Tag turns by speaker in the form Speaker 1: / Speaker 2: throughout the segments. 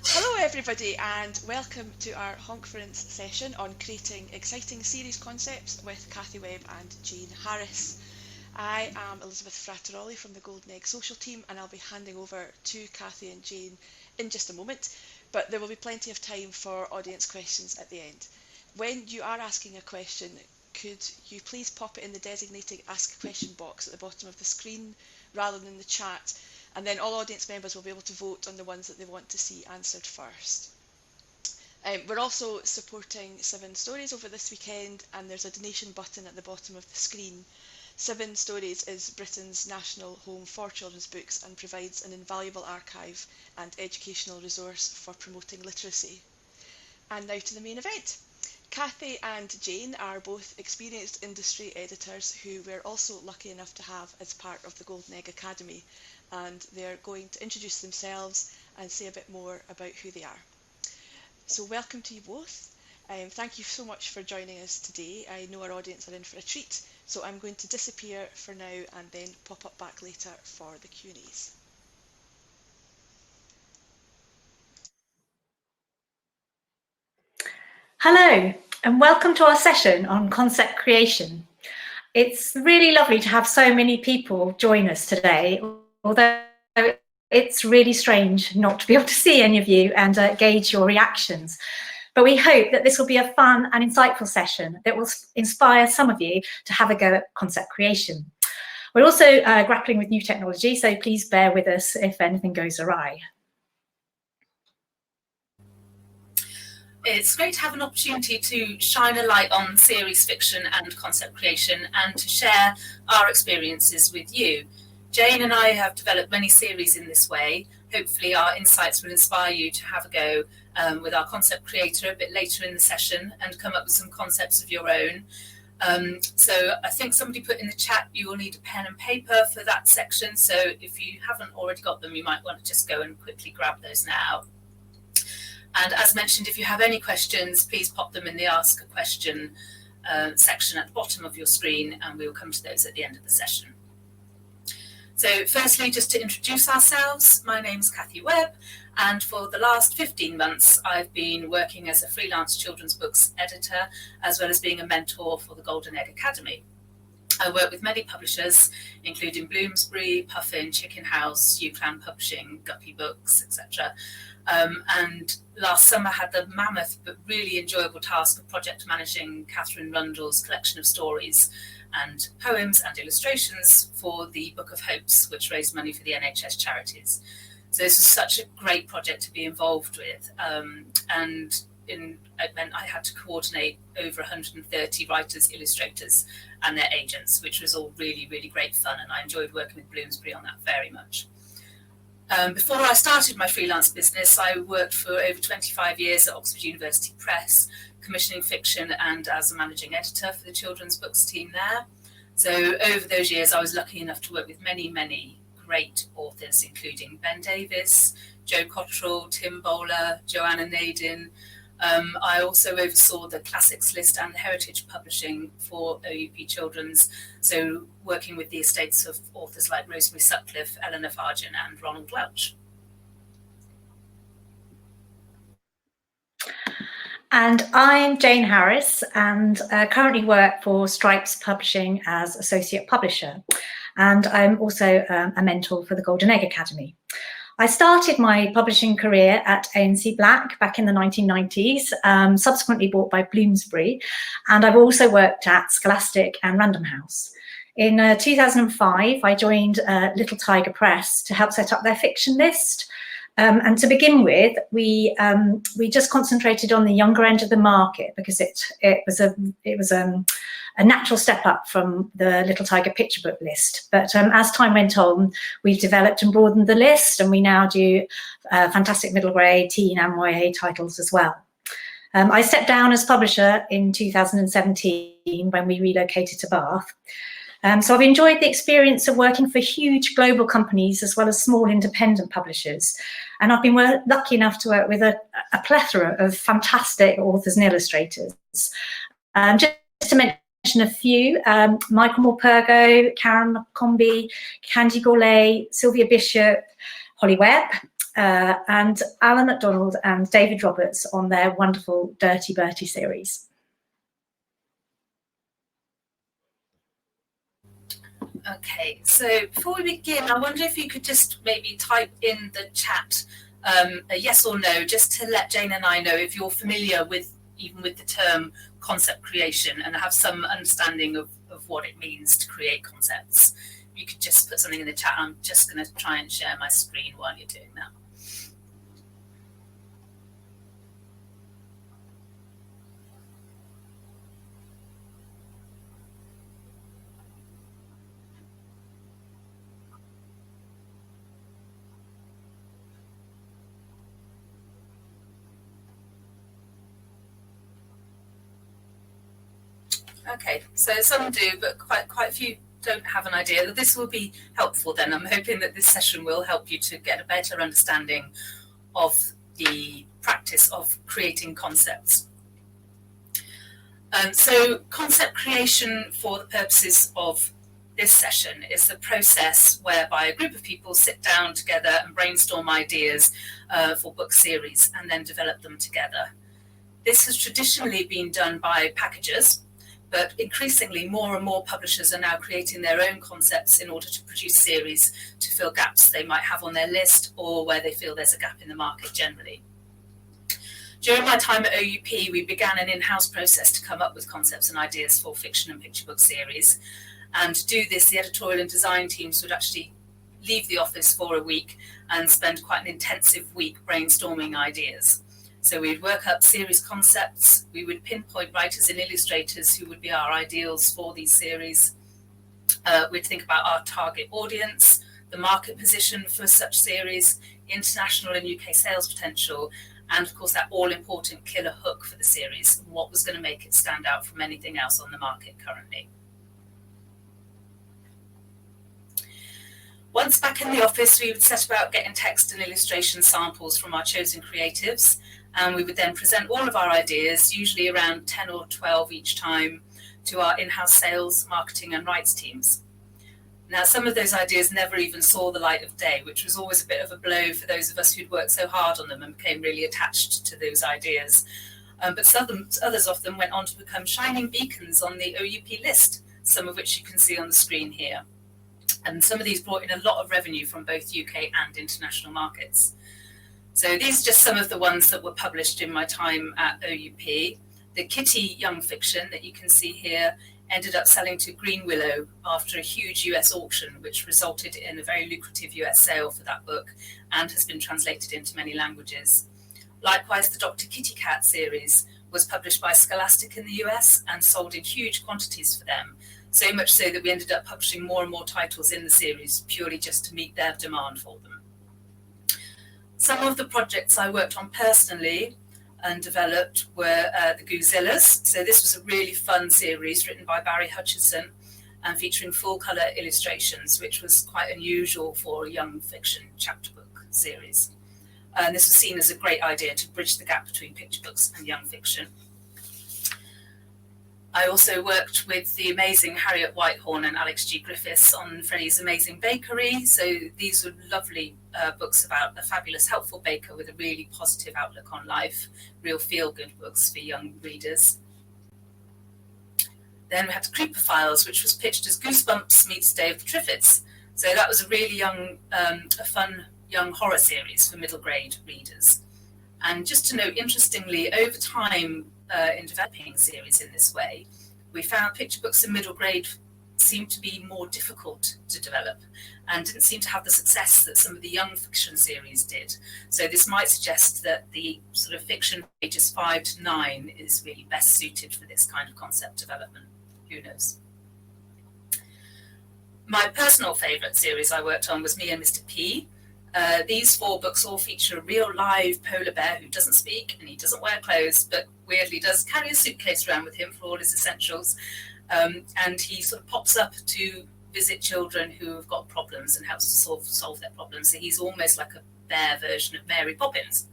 Speaker 1: Hello everybody and welcome to our conference session on creating exciting series concepts with Cathy Webb and Jane Harris. I am Elizabeth Frattaroli from the Golden Egg social team and I'll be handing over to Cathy and Jane in just a moment, but there will be plenty of time for audience questions at the end. When you are asking a question, could you please pop it in the designated Ask a Question box at the bottom of the screen rather than the chat, and then all audience members will be able to vote on the ones that they want to see answered first. We're also supporting 7 Stories over this weekend, and there's a donation button at the bottom of the screen. 7 Stories is Britain's national home for children's books and provides an invaluable archive and educational resource for promoting literacy. And now to the main event. Cathy and Jane are both experienced industry editors who we're also lucky enough to have as part of the Golden Egg Academy, and they're going to introduce themselves and say a bit more about who they are. So welcome to you both. Thank you so much for joining us today. I know our audience are in for a treat, so I'm going to disappear for now and then pop up back later for the Q&As.
Speaker 2: Hello, and welcome to our session on concept creation. It's really lovely to have so many people join us today, although it's really strange not to be able to see any of you and gauge your reactions. But we hope that this will be a fun and insightful session that will inspire some of you to have a go at concept creation. We're also grappling with new technology, so please bear with us if anything goes awry.
Speaker 3: It's great to have an opportunity to shine a light on series fiction and concept creation and to share our experiences with you. Jane and I have developed many series in this way. Hopefully our insights will inspire you to have a go with our concept creator a bit later in the session and come up with some concepts of your own. So I think somebody put in the chat you will need a pen and paper for that section. So if you haven't already got them, you might want to just go and quickly grab those now. And as mentioned, if you have any questions, please pop them in the Ask a Question section at the bottom of your screen, and we'll come to those at the end of the session. So firstly, just to introduce ourselves, my name's Cathy Webb, and for the last 15 months, I've been working as a freelance children's books editor, as well as being a mentor for the Golden Egg Academy. I work with many publishers, including Bloomsbury, Puffin, Chicken House, UClan Publishing, Guppy Books, etc. And last summer had the mammoth but really enjoyable task of project managing Catherine Rundle's collection of stories and poems and illustrations for the Book of Hopes, which raised money for the NHS charities. So this was such a great project to be involved with, and it meant I had to coordinate over 130 writers, illustrators and their agents, which was all really, really great fun, and I enjoyed working with Bloomsbury on that very much. Before I started my freelance business, I worked for over 25 years at Oxford University Press, commissioning fiction and as a managing editor for the children's books team there. So over those years, I was lucky enough to work with many, many great authors, including Ben Davis, Joe Cottrell, Tim Bowler, Joanna Nadin. I also oversaw the classics list and the heritage publishing for OUP Children's, so working with the estates of authors like Rosemary Sutcliffe, Eleanor Fargen and Ronald Welch.
Speaker 2: And I'm Jane Harris and currently work for Stripes Publishing as Associate Publisher. And I'm also a mentor for the Golden Egg Academy. I started my publishing career at ANC Black back in the 1990s, subsequently bought by Bloomsbury, and I've also worked at Scholastic and Random House. In 2005, I joined Little Tiger Press to help set up their fiction list. And to begin with, we just concentrated on the younger end of the market because it was a natural step up from the Little Tiger picture book list. But as time went on, we've developed and broadened the list, and we now do fantastic middle grade, teen and YA titles as well. I stepped down as publisher in 2017 when we relocated to Bath. So I've enjoyed the experience of working for huge global companies as well as small independent publishers. And I've been lucky enough to work with a plethora of fantastic authors and illustrators. Just to mention a few, Michael Morpurgo, Karen McCombie, Candy Gourlay, Sylvia Bishop, Holly Webb, and Alan MacDonald and David Roberts on their wonderful Dirty Bertie series.
Speaker 3: Okay, so before we begin, I wonder if you could just maybe type in the chat a yes or no, just to let Jane and I know if you're familiar with even with the term concept creation and have some understanding of what it means to create concepts. You could just put something in the chat. I'm just going to try and share my screen while you're doing that. Okay, so some do, but quite a few don't have an idea. This will be helpful then. I'm hoping that this session will help you to get a better understanding of the practice of creating concepts. So concept creation for the purposes of this session is the process whereby a group of people sit down together and brainstorm ideas for book series and then develop them together. This has traditionally been done by packagers, but increasingly more and more publishers are now creating their own concepts in order to produce series to fill gaps they might have on their list or where they feel there's a gap in the market generally. During my time at OUP, we began an in-house process to come up with concepts and ideas for fiction and picture book series. And to do this, the editorial and design teams would actually leave the office for a week and spend quite an intensive week brainstorming ideas. So we'd work up series concepts, we would pinpoint writers and illustrators who would be our ideals for these series. We'd think about our target audience, the market position for such series, international and UK sales potential, and of course that all-important killer hook for the series, and what was going to make it stand out from anything else on the market currently. Once back in the office, we would set about getting text and illustration samples from our chosen creatives, and we would then present all of our ideas, usually around 10 or 12 each time, to our in-house sales, marketing and rights teams. Now, some of those ideas never even saw the light of day, which was always a bit of a blow for those of us who'd worked so hard on them and became really attached to those ideas. But others of them went on to become shining beacons on the OUP list, some of which you can see on the screen here. And some of these brought in a lot of revenue from both UK and international markets. So these are just some of the ones that were published in my time at OUP. The Kitty young fiction that you can see here ended up selling to Green Willow after a huge US auction, which resulted in a very lucrative US sale for that book and has been translated into many languages. Likewise, the Dr. Kitty Cat series was published by Scholastic in the US and sold in huge quantities for them, so much so that we ended up publishing more and more titles in the series purely just to meet their demand for them. Some of the projects I worked on personally and developed were the Goozillas. So this was a really fun series written by Barry Hutchison and featuring full colour illustrations, which was quite unusual for a young fiction chapter book series. And this was seen as a great idea to bridge the gap between picture books and young fiction. I also worked with the amazing Harriet Whitehorn and Alex G. Griffiths on Freddie's Amazing Bakery. So these were lovely books about a fabulous, helpful baker with a really positive outlook on life, real feel-good books for young readers. Then we had Creeper Files, which was pitched as Goosebumps meets Day of the Triffids. So that was a really young, a fun young horror series for middle grade readers. And just to note, interestingly, over time, in developing series in this way, we found picture books in middle grade seemed to be more difficult to develop and didn't seem to have the success that some of the young fiction series did. So this might suggest that the sort of fiction ages 5 to 9 is really best suited for this kind of concept development. Who knows? My personal favourite series I worked on was Me and Mr. P. These 4 books all feature a real live polar bear who doesn't speak and he doesn't wear clothes, but weirdly does carry a suitcase around with him for all his essentials. And he sort of pops up to visit children who have got problems and helps to solve their problems. So he's almost like a bear version of Mary Poppins.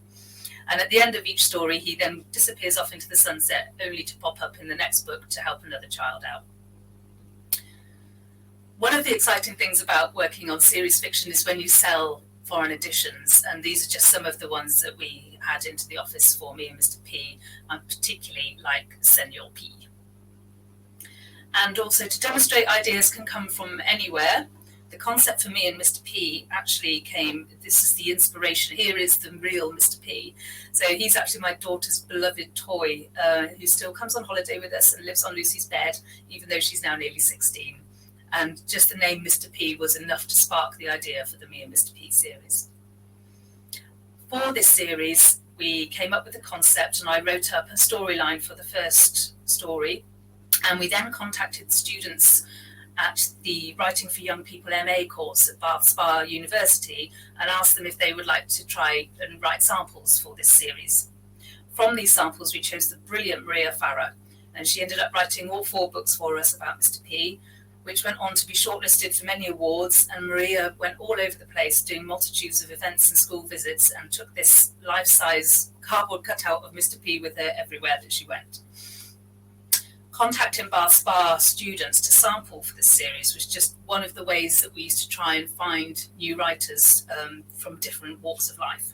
Speaker 3: And at the end of each story, he then disappears off into the sunset, only to pop up in the next book to help another child out. One of the exciting things about working on series fiction is when you sell foreign editions, and these are just some of the ones that we had into the office for me and Mr. P. I particularly like Senor P. And also, to demonstrate ideas can come from anywhere. The concept for me and Mr. P actually came, this is the inspiration, here is the real Mr. P. So he's actually my daughter's beloved toy, who still comes on holiday with us and lives on Lucy's bed, even though she's now nearly 16. And just the name Mr. P was enough to spark the idea for the Me and Mr. P series. For this series, we came up with the concept and I wrote up a storyline for the first story. And we then contacted students at the Writing for Young People MA course at Bath Spa University and asked them if they would like to try and write samples for this series. From these samples, we chose the brilliant Maria Farah, and she ended up writing all 4 books for us about Mr. P, which went on to be shortlisted for many awards, and Maria went all over the place doing multitudes of events and school visits and took this life-size cardboard cutout of Mr. P with her everywhere that she went. Contacting Bath Spa students to sample for this series was just one of the ways that we used to try and find new writers from different walks of life.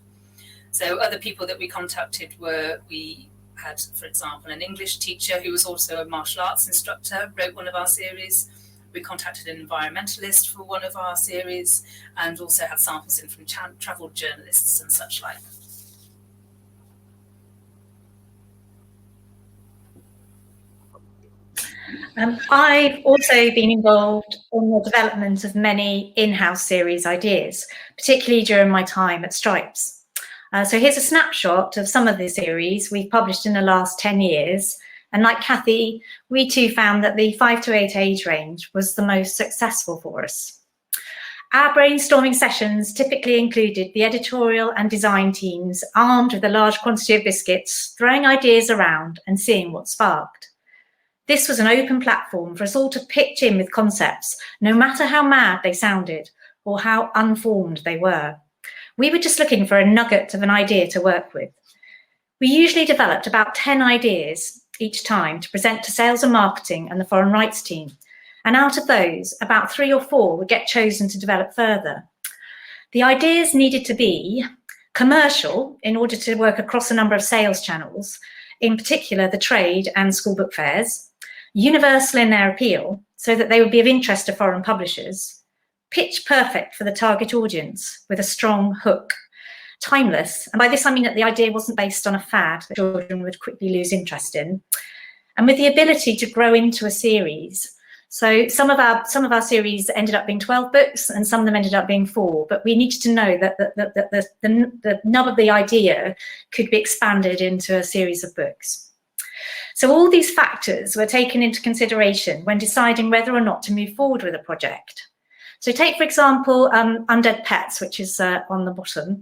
Speaker 3: So other people that we contacted we had, for example, an English teacher who was also a martial arts instructor, wrote one of our series. We contacted an environmentalist for one of our series, and also had samples in from travel journalists and such like.
Speaker 2: I've also been involved in the development of many in-house series ideas, particularly during my time at Stripes. So here's a snapshot of some of the series we've published in the last 10 years. And like Kathy, we too found that the 5 to 8 age range was the most successful for us. Our brainstorming sessions typically included the editorial and design teams armed with a large quantity of biscuits, throwing ideas around and seeing what sparked. This was an open platform for us all to pitch in with concepts, no matter how mad they sounded or how unformed they were. We were just looking for a nugget of an idea to work with. We usually developed about 10 ideas each time to present to sales and marketing and the foreign rights team. And out of those, about 3 or 4 would get chosen to develop further. The ideas needed to be commercial in order to work across a number of sales channels, in particular the trade and school book fairs, universal in their appeal so that they would be of interest to foreign publishers, pitch perfect for the target audience with a strong hook, timeless, and by this I mean that the idea wasn't based on a fad that children would quickly lose interest in, and with the ability to grow into a series. So some of our series ended up being 12 books and some of them ended up being 4, but we needed to know that the nub of the idea could be expanded into a series of books. So all these factors were taken into consideration when deciding whether or not to move forward with a project. So take, for example, Undead Pets, which is on the bottom.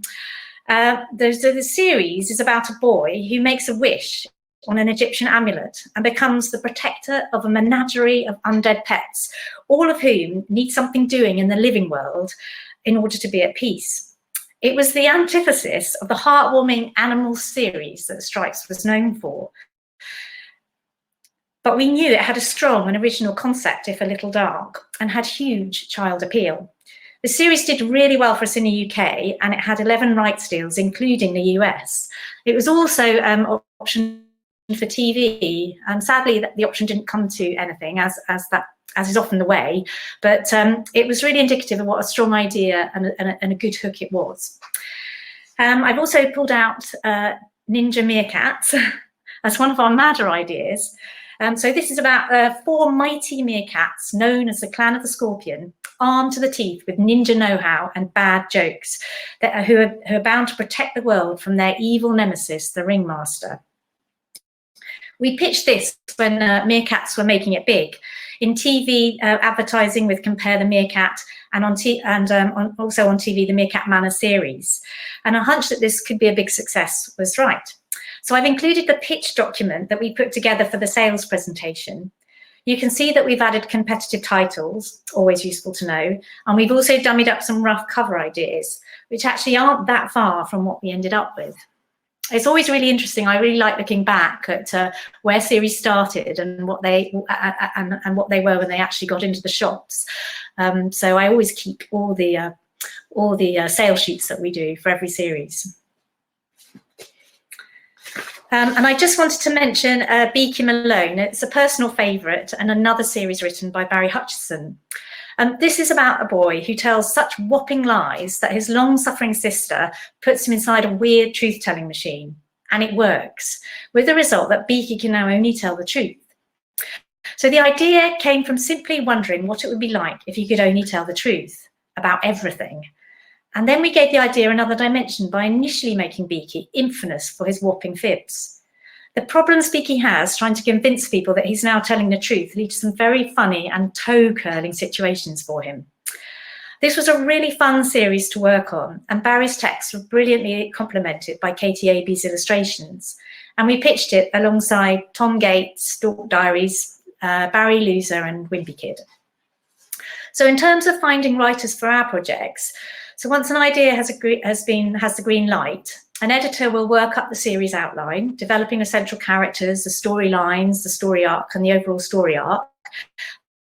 Speaker 2: The series is about a boy who makes a wish on an Egyptian amulet and becomes the protector of a menagerie of undead pets, all of whom need something doing in the living world in order to be at peace. It was the antithesis of the heartwarming animal series that Stripes was known for. But we knew it had a strong and original concept, if a little dark, and had huge child appeal. The series did really well for us in the UK, and it had 11 rights deals, including the US. It was also option for TV, and sadly the option didn't come to anything, as is often the way, but it was really indicative of what a strong idea and a good hook it was. I've also pulled out ninja meerkats as one of our madder ideas. So this is about 4 mighty meerkats known as the Clan of the Scorpion, armed to the teeth with ninja know-how and bad jokes, who are bound to protect the world from their evil nemesis, the Ringmaster. We pitched this when meerkats were making it big. In TV advertising with Compare the Meerkat, and also on TV, the Meerkat Manor series. And a hunch that this could be a big success was right. So I've included the pitch document that we put together for the sales presentation. You can see that we've added competitive titles, always useful to know, and we've also dummied up some rough cover ideas, which actually aren't that far from what we ended up with. It's always really interesting. I really like looking back at where series started and what they were when they actually got into the shops. So I always keep all the or the sales sheets that we do for every series. And I just wanted to mention Beaky Malone. It's a personal favourite and another series written by Barry Hutchison. This is about a boy who tells such whopping lies that his long-suffering sister puts him inside a weird truth-telling machine. And it works, with the result that Beaky can now only tell the truth. So the idea came from simply wondering what it would be like if you could only tell the truth about everything. And then we gave the idea another dimension by initially making Beaky infamous for his whopping fibs. The problems Beaky has trying to convince people that he's now telling the truth lead to some very funny and toe-curling situations for him. This was a really fun series to work on, and Barry's texts were brilliantly complemented by Katie Aby's illustrations. And we pitched it alongside Tom Gates, Dork Diaries, Barry Loser and Wimpy Kid. So in terms of finding writers for our projects, so once an idea has the green light, an editor will work up the series outline, developing the central characters, the storylines, the story arc and the overall story arc,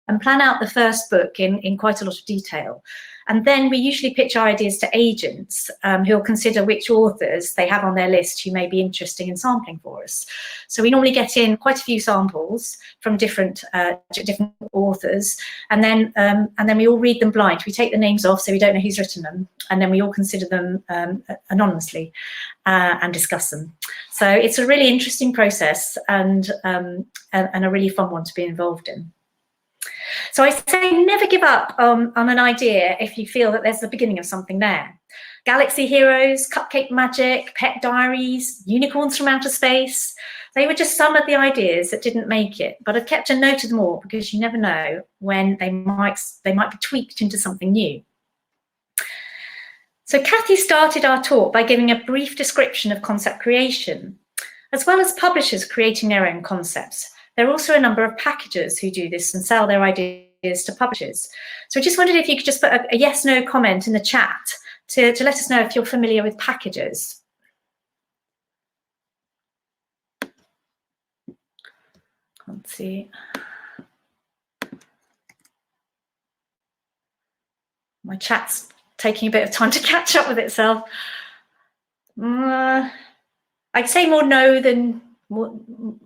Speaker 2: and plan out the first book in quite a lot of detail. And then we usually pitch our ideas to agents who'll consider which authors they have on their list who may be interesting in sampling for us. So we normally get in quite a few samples from different authors, and then we all read them blind. We take the names off so we don't know who's written them, and then we all consider them anonymously and discuss them. So it's a really interesting process and a really fun one to be involved in. So I say never give up on an idea if you feel that there's the beginning of something there. Galaxy Heroes, Cupcake Magic, Pet Diaries, Unicorns from Outer Space. They were just some of the ideas that didn't make it, but I've kept a note of them all because you never know when they might be tweaked into something new. So Kathy started our talk by giving a brief description of concept creation. As well as publishers creating their own concepts, there are also a number of packagers who do this and sell their ideas to publishers. So I just wondered if you could just put a yes/no comment in the chat to let us know if you're familiar with packagers. Let's see. My chat's taking a bit of time to catch up with itself. I'd say more no than...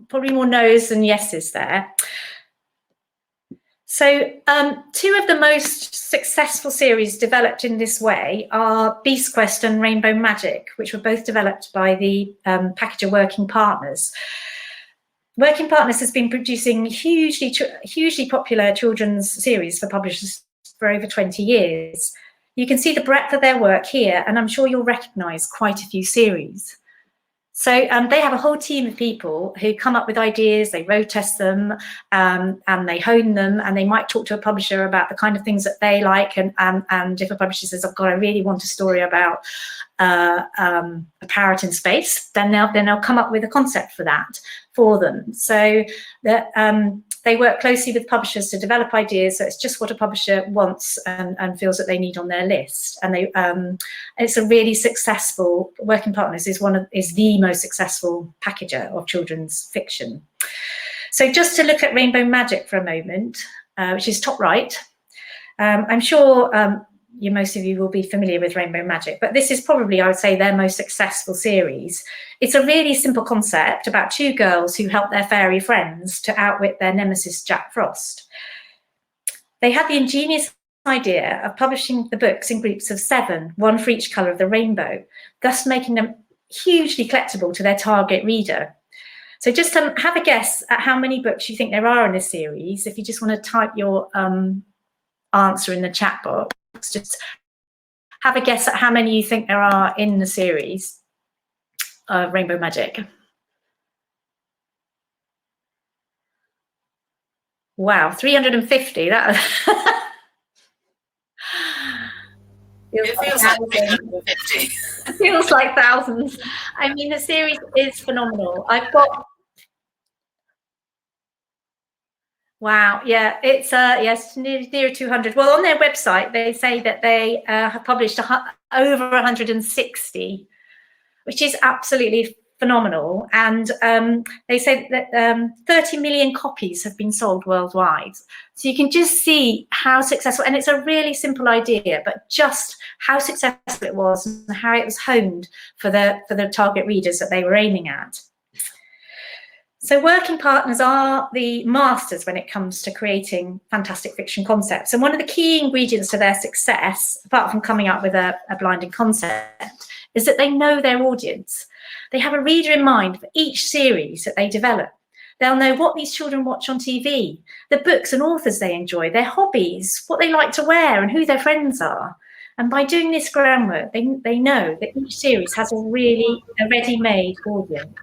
Speaker 2: probably more no's than yeses there. So two of the most successful series developed in this way are Beast Quest and Rainbow Magic, which were both developed by the packager Working Partners. Working Partners has been producing hugely popular children's series for publishers for over 20 years. You can see the breadth of their work here, and I'm sure you'll recognise quite a few series. So they have a whole team of people who come up with ideas, they road test them, and they hone them, and they might talk to a publisher about the kind of things that they like. And if a publisher says, "Oh God, I really want a story about a parrot in space," then they'll come up with a concept for that for them. So that they work closely with publishers to develop ideas. So it's just what a publisher wants and feels that they need on their list. And it's a really successful. Working Partners is the most successful packager of children's fiction. So just to look at Rainbow Magic for a moment, which is top right. I'm sure most of you will be familiar with Rainbow Magic, but this is probably, I would say, their most successful series. It's a really simple concept about two girls who help their fairy friends to outwit their nemesis, Jack Frost. They had the ingenious idea of publishing the books in groups of 7, one for each colour of the rainbow, thus making them hugely collectible to their target reader. So just to have a guess at how many books you think there are in this series, if you just want to type your answer in the chat box, just have a guess at how many you think there are in the series of Rainbow Magic. Wow, 350. That feels like thousands. I mean, the series is phenomenal. I've got... Wow, yeah, it's yes, near 200. Well, on their website, they say that they have published over 160, which is absolutely phenomenal, and they say that 30 million copies have been sold worldwide. So you can just see how successful, and it's a really simple idea, but just how successful it was and how it was honed for the target readers that they were aiming at. So working partners are the masters when it comes to creating fantastic fiction concepts. And one of the key ingredients to their success, apart from coming up with a blinding concept, is that they know their audience. They have a reader in mind for each series that they develop. They'll know what these children watch on TV, the books and authors they enjoy, their hobbies, what they like to wear and who their friends are. And by doing this groundwork, they know that each series has a ready-made audience.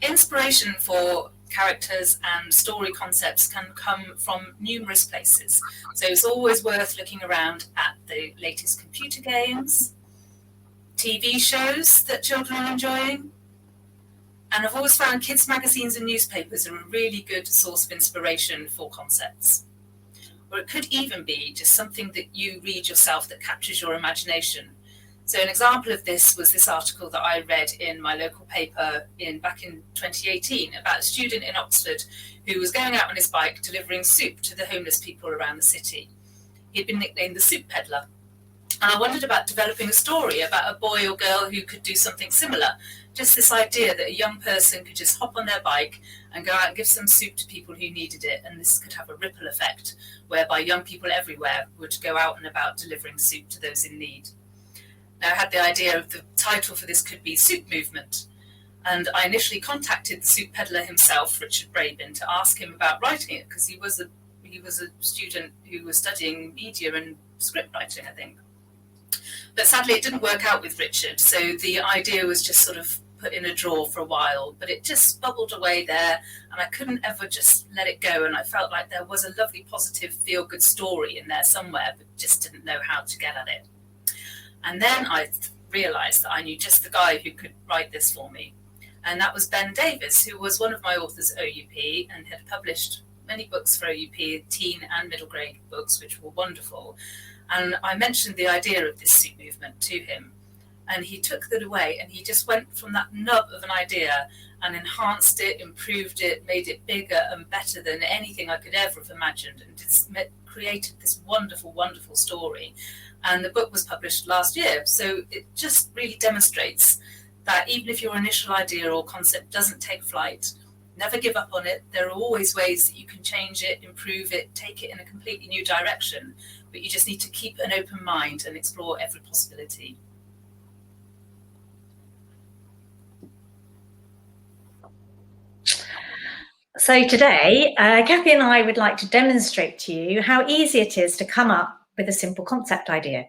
Speaker 3: Inspiration for characters and story concepts can come from numerous places. So it's always worth looking around at the latest computer games, TV shows that children are enjoying. And I've always found kids' magazines and newspapers are a really good source of inspiration for concepts. Or it could even be just something that you read yourself that captures your imagination. So an example of this was this article that I read in my local paper back in 2018 about a student in Oxford who was going out on his bike delivering soup to the homeless people around the city. He'd been nicknamed the soup peddler. And I wondered about developing a story about a boy or girl who could do something similar. Just this idea that a young person could just hop on their bike and go out and give some soup to people who needed it. And this could have a ripple effect whereby young people everywhere would go out and about delivering soup to those in need. Now, I had the idea of the title for this could be Soup Movement. And I initially contacted the soup peddler himself, Richard Brabin, to ask him about writing it, because he was a student who was studying media and script writing, I think. But sadly, it didn't work out with Richard. So the idea was just sort of put in a drawer for a while, but it just bubbled away there and I couldn't ever just let it go. And I felt like there was a lovely, positive, feel-good story in there somewhere, but just didn't know how to get at it. And then I realised that I knew just the guy who could write this for me. And that was Ben Davis, who was one of my authors at OUP and had published many books for OUP, teen and middle grade books, which were wonderful. And I mentioned the idea of this soup movement to him. And he took that away and he just went from that nub of an idea and enhanced it, improved it, made it bigger and better than anything I could ever have imagined, and created this wonderful, wonderful story. And the book was published last year. So it just really demonstrates that even if your initial idea or concept doesn't take flight, never give up on it. There are always ways that you can change it, improve it, take it in a completely new direction. But you just need to keep an open mind and explore every possibility.
Speaker 2: So today, Kathy and I would like to demonstrate to you how easy it is to come up with a simple concept idea.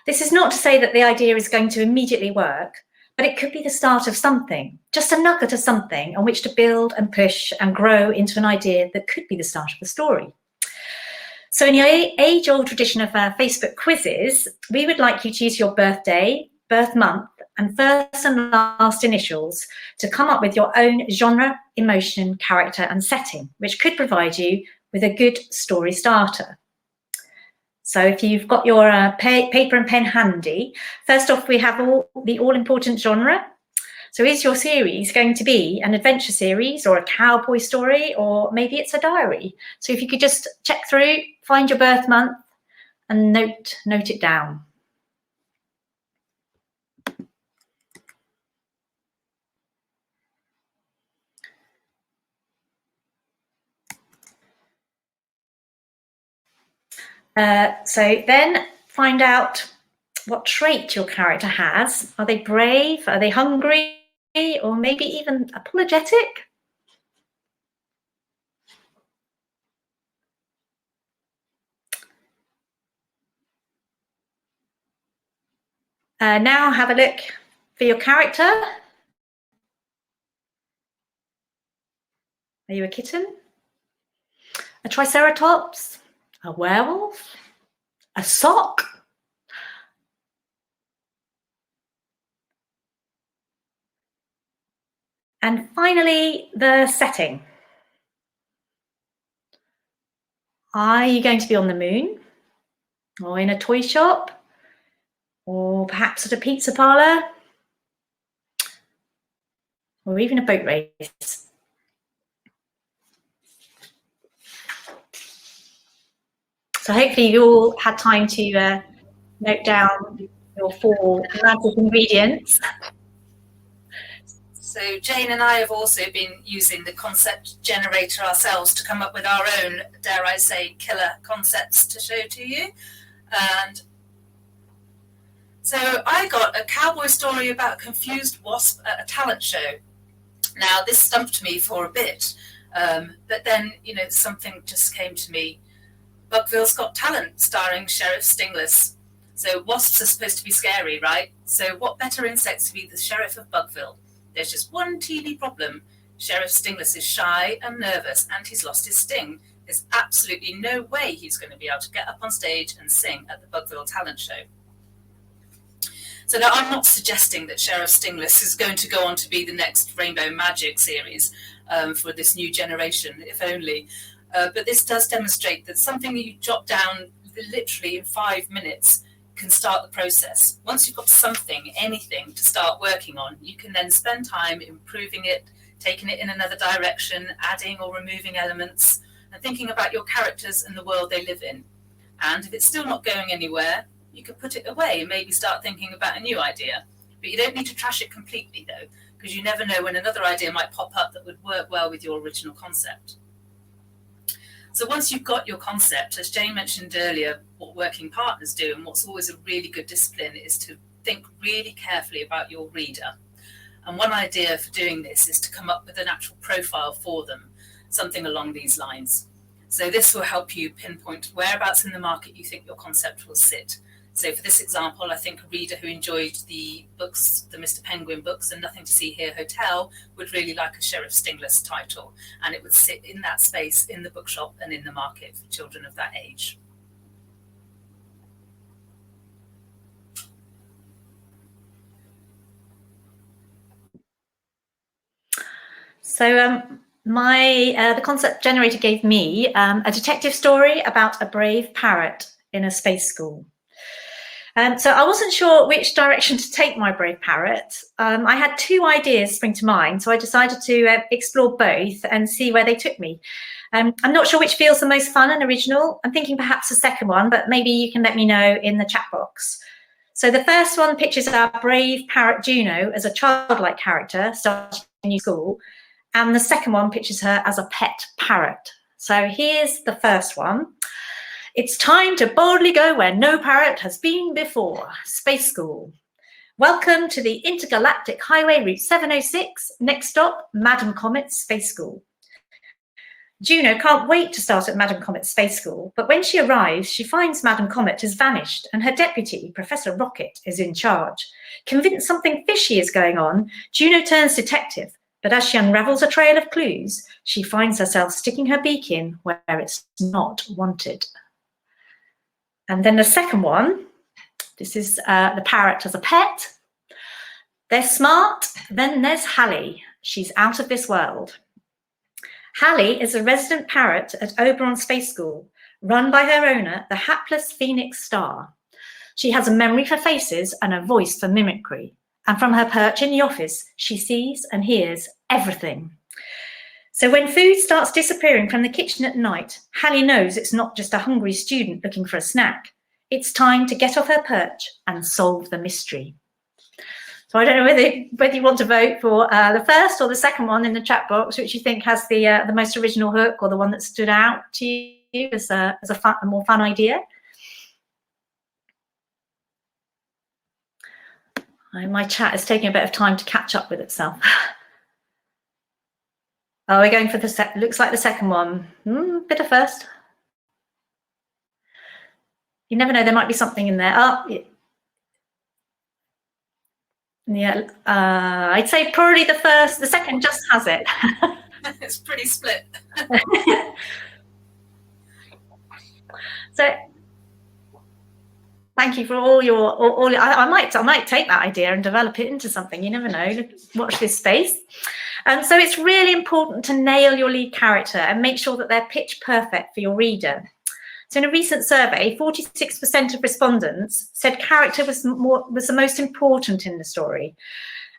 Speaker 2: This is not to say that the idea is going to immediately work, but it could be the start of something, just a nugget of something on which to build and push and grow into an idea that could be the start of a story. So in the age-old tradition of Facebook quizzes, we would like you to use your birthday, birth month, and first and last initials to come up with your own genre, emotion, character, and setting, which could provide you with a good story starter. So if you've got your paper and pen handy, first off, we have the all-important genre. So is your series going to be an adventure series or a cowboy story, or maybe it's a diary? So if you could just check through, find your birth month and note it down. So then find out what trait your character has. Are they brave? Are they hungry? Or maybe even apologetic? Now have a look for your character. Are you a kitten? A triceratops? A werewolf? A sock? And finally, the setting. Are you going to be on the moon? Or in a toy shop? Or perhaps at a pizza parlour? or even a boat race. So hopefully you all had time to note down your 4 magic ingredients.
Speaker 3: So Jane and I have also been using the concept generator ourselves to come up with our own, dare I say, killer concepts to show to you. And so I got a cowboy story about a confused wasp at a talent show. Now this stumped me for a bit, but then, you know, something just came to me. Bugville's Got Talent, starring Sheriff Stingless. So wasps are supposed to be scary, right? So what better insect to be the sheriff of Bugville? There's just one teeny problem. Sheriff Stingless is shy and nervous, and he's lost his sting. There's absolutely no way he's going to be able to get up on stage and sing at the Bugville Talent Show. So now I'm not suggesting that Sheriff Stingless is going to go on to be the next Rainbow Magic series for this new generation, if only. But this does demonstrate that something that you jot down literally in 5 minutes can start the process. Once you've got something, anything to start working on, you can then spend time improving it, taking it in another direction, adding or removing elements, and thinking about your characters and the world they live in. And if it's still not going anywhere, you can put it away and maybe start thinking about a new idea. But you don't need to trash it completely though, because you never know when another idea might pop up that would work well with your original concept. So once you've got your concept, as Jane mentioned earlier, what working partners do, and what's always a really good discipline, is to think really carefully about your reader. And one idea for doing this is to come up with an actual profile for them, something along these lines. So this will help you pinpoint whereabouts in the market you think your concept will sit. So for this example, I think a reader who enjoyed the books, the Mr. Penguin books and Nothing to See Here Hotel, would really like a Sheriff Stingless title, and it would sit in that space in the bookshop and in the market for children of that age.
Speaker 2: So the concept generator gave me a detective story about a brave parrot in a space school. So I wasn't sure which direction to take my brave parrot. I had 2 ideas spring to mind, so I decided to explore both and see where they took me. I'm not sure which feels the most fun and original. I'm thinking perhaps the second one, but maybe you can let me know in the chat box. So the first one pictures our brave parrot Juno as a childlike character starting a new school, and the second one pictures her as a pet parrot. So here's the first one. It's time to boldly go where no parrot has been before. Space School. Welcome to the Intergalactic Highway Route 706. Next stop, Madam Comet's Space School. Juno can't wait to start at Madam Comet's Space School, but when she arrives, she finds Madam Comet has vanished and her deputy, Professor Rocket, is in charge. Convinced something fishy is going on, Juno turns detective, but as she unravels a trail of clues, she finds herself sticking her beak in where it's not wanted. And then the second one, this is the parrot as a pet. They're smart. Then there's Hallie. She's out of this world. Hallie is a resident parrot at Oberon Space School, run by her owner, the hapless Phoenix Star. She has a memory for faces and a voice for mimicry. And from her perch in the office, she sees and hears everything. So when food starts disappearing from the kitchen at night, Hallie knows it's not just a hungry student looking for a snack. It's time to get off her perch and solve the mystery. So I don't know whether you want to vote for the first or the second one in the chat box, which you think has the most original hook or the one that stood out to you as a more fun idea. My chat is taking a bit of time to catch up with itself. Oh, we're going for looks like the second one. Bit of first. You never know, there might be something in there. Oh, yeah. I'd say probably the first. The second just has it.
Speaker 3: It's pretty split.
Speaker 2: So, thank you for all your. I might take that idea and develop it into something. You never know. Watch this space. So it's really important to nail your lead character and make sure that they're pitch perfect for your reader. So in a recent survey, 46% of respondents said character was the most important in the story.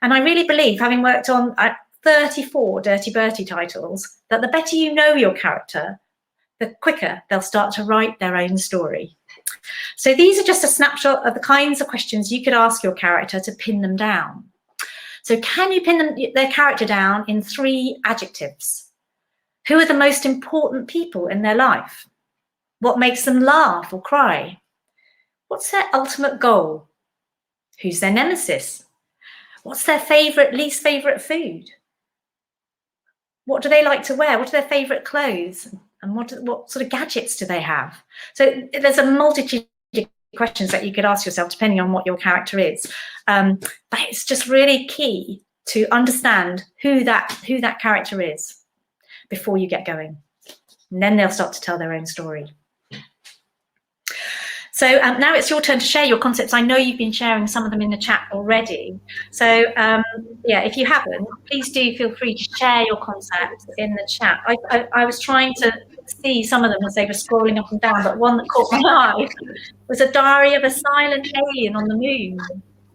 Speaker 2: And I really believe, having worked on 34 Dirty Bertie titles that the better you know your character, the quicker they'll start to write their own story. So these are just a snapshot of the kinds of questions you could ask your character to pin them down. So can you pin their character down in 3 adjectives? Who are the most important people in their life? What makes them laugh or cry? What's their ultimate goal? Who's their nemesis? What's their least favourite food? What do they like to wear? What are their favourite clothes? And what sort of gadgets do they have? So there's a multitude of questions that you could ask yourself depending on what your character is. But it's just really key to understand who that character is before you get going. And then they'll start to tell their own story. So now it's your turn to share your concepts. I know you've been sharing some of them in the chat already. So yeah, if you haven't, please do feel free to share your concepts in the chat. I was trying to see some of them as they were scrolling up and down, but one that caught my eye was a diary of a silent alien on the moon.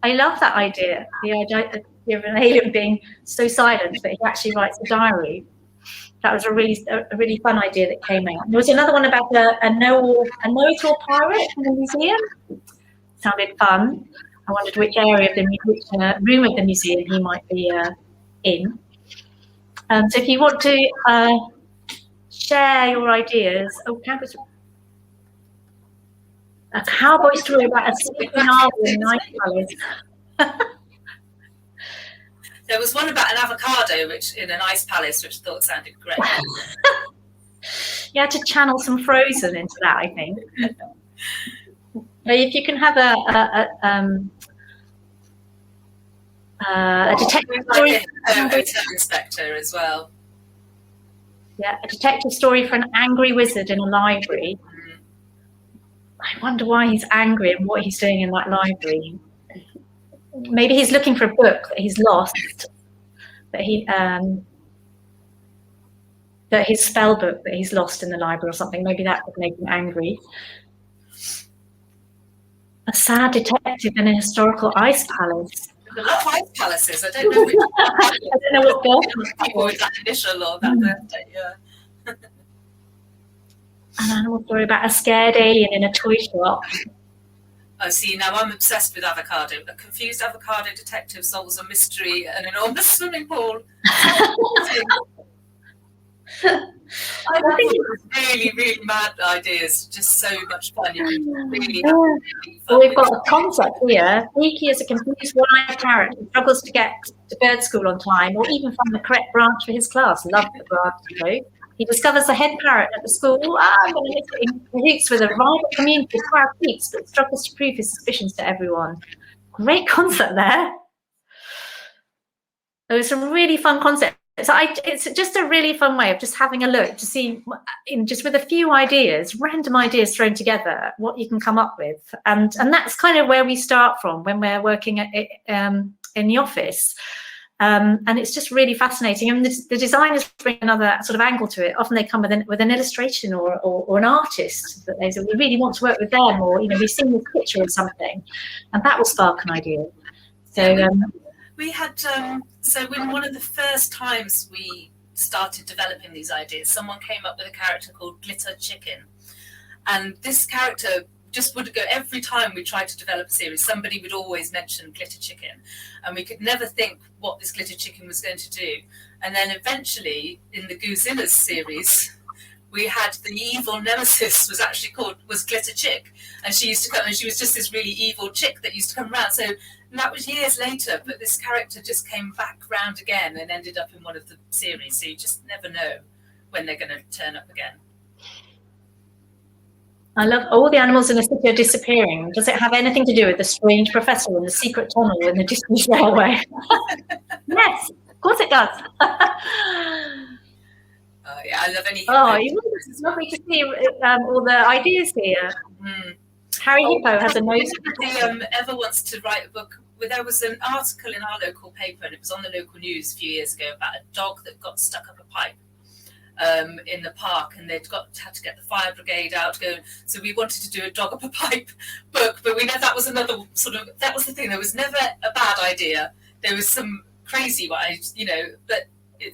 Speaker 2: I love that idea, the idea of an alien being so silent that he actually writes a diary. That was a really fun idea that came out. There was another one about a know-it-all pirate in the museum. Sounded fun. I wondered which area of which room of the museum he might be in. So if you want to share your ideas, a cowboy story about a sleeping owl in an ice palace.
Speaker 3: There was one about an avocado which in an ice palace, which I thought sounded great.
Speaker 2: You had to channel some Frozen into that, I think. If you can have a detective story,
Speaker 3: a hotel inspector as well.
Speaker 2: Yeah, a detective story for an angry wizard in a library. I wonder why he's angry and what he's doing in that library. Maybe he's looking for a book that he's lost, that his spell book that he's lost in the library or something. Maybe that would make him angry. A sad detective in a historical ice palace.
Speaker 3: I love ice palaces. I don't know which
Speaker 2: I don't know what
Speaker 3: people with that initial or that birthday, yeah.
Speaker 2: An animal story about a scared alien in a toy shop.
Speaker 3: Oh, see, now I'm obsessed with avocado. A confused avocado detective solves a mystery at an enormous swimming pool. I think it's really, really mad ideas. Just so much fun. You can really have really fun.
Speaker 2: Well, we've got a concept here. Beaky is a confused one-eyed parrot who struggles to get to bird school on time or even find the correct branch for his class. Love the branch, you know. He discovers the head parrot at the school. I'm going to hit it in cahoots with a rival community of parrot geeks, but struggles to prove his suspicions to everyone. Great concept there. There was some really fun concepts. So it's just a really fun way of just having a look to see, just with a few ideas, random ideas thrown together, what you can come up with. And that's kind of where we start from when we're working at in the office. And it's just really fascinating. And the designers bring another sort of angle to it. Often they come with an illustration or an artist that they say, we really want to work with them, or we've seen this picture of something, and that will spark an idea. So
Speaker 3: we had so when one of the first times we started developing these ideas, someone came up with a character called Glitter Chicken, and this character just would go every time we tried to develop a series, somebody would always mention Glitter Chicken, and we could never think what this Glitter Chicken was going to do. And then eventually in the Goozillas series, we had the evil nemesis was Glitter Chick, and she used to come and she was just this really evil chick that used to come around. So that was years later, but this character just came back round again and ended up in one of the series. So you just never know when they're going to turn up again.
Speaker 2: I love all the animals in the city are disappearing. Does it have anything to do with the strange professor and the secret tunnel in the distant railway? Yes, of course it does.
Speaker 3: Yeah, I love any.
Speaker 2: It's lovely to see all the ideas here. Harry Hippo has a nose.
Speaker 3: If ever wants to write a book, there was an article in our local paper, and it was on the local news a few years ago about a dog that got stuck up a pipe in the park, and they'd had to get the fire brigade out to go. So we wanted to do a dog up a pipe book, but we know that was another that was the thing. There was never a bad idea. There was some crazy one, but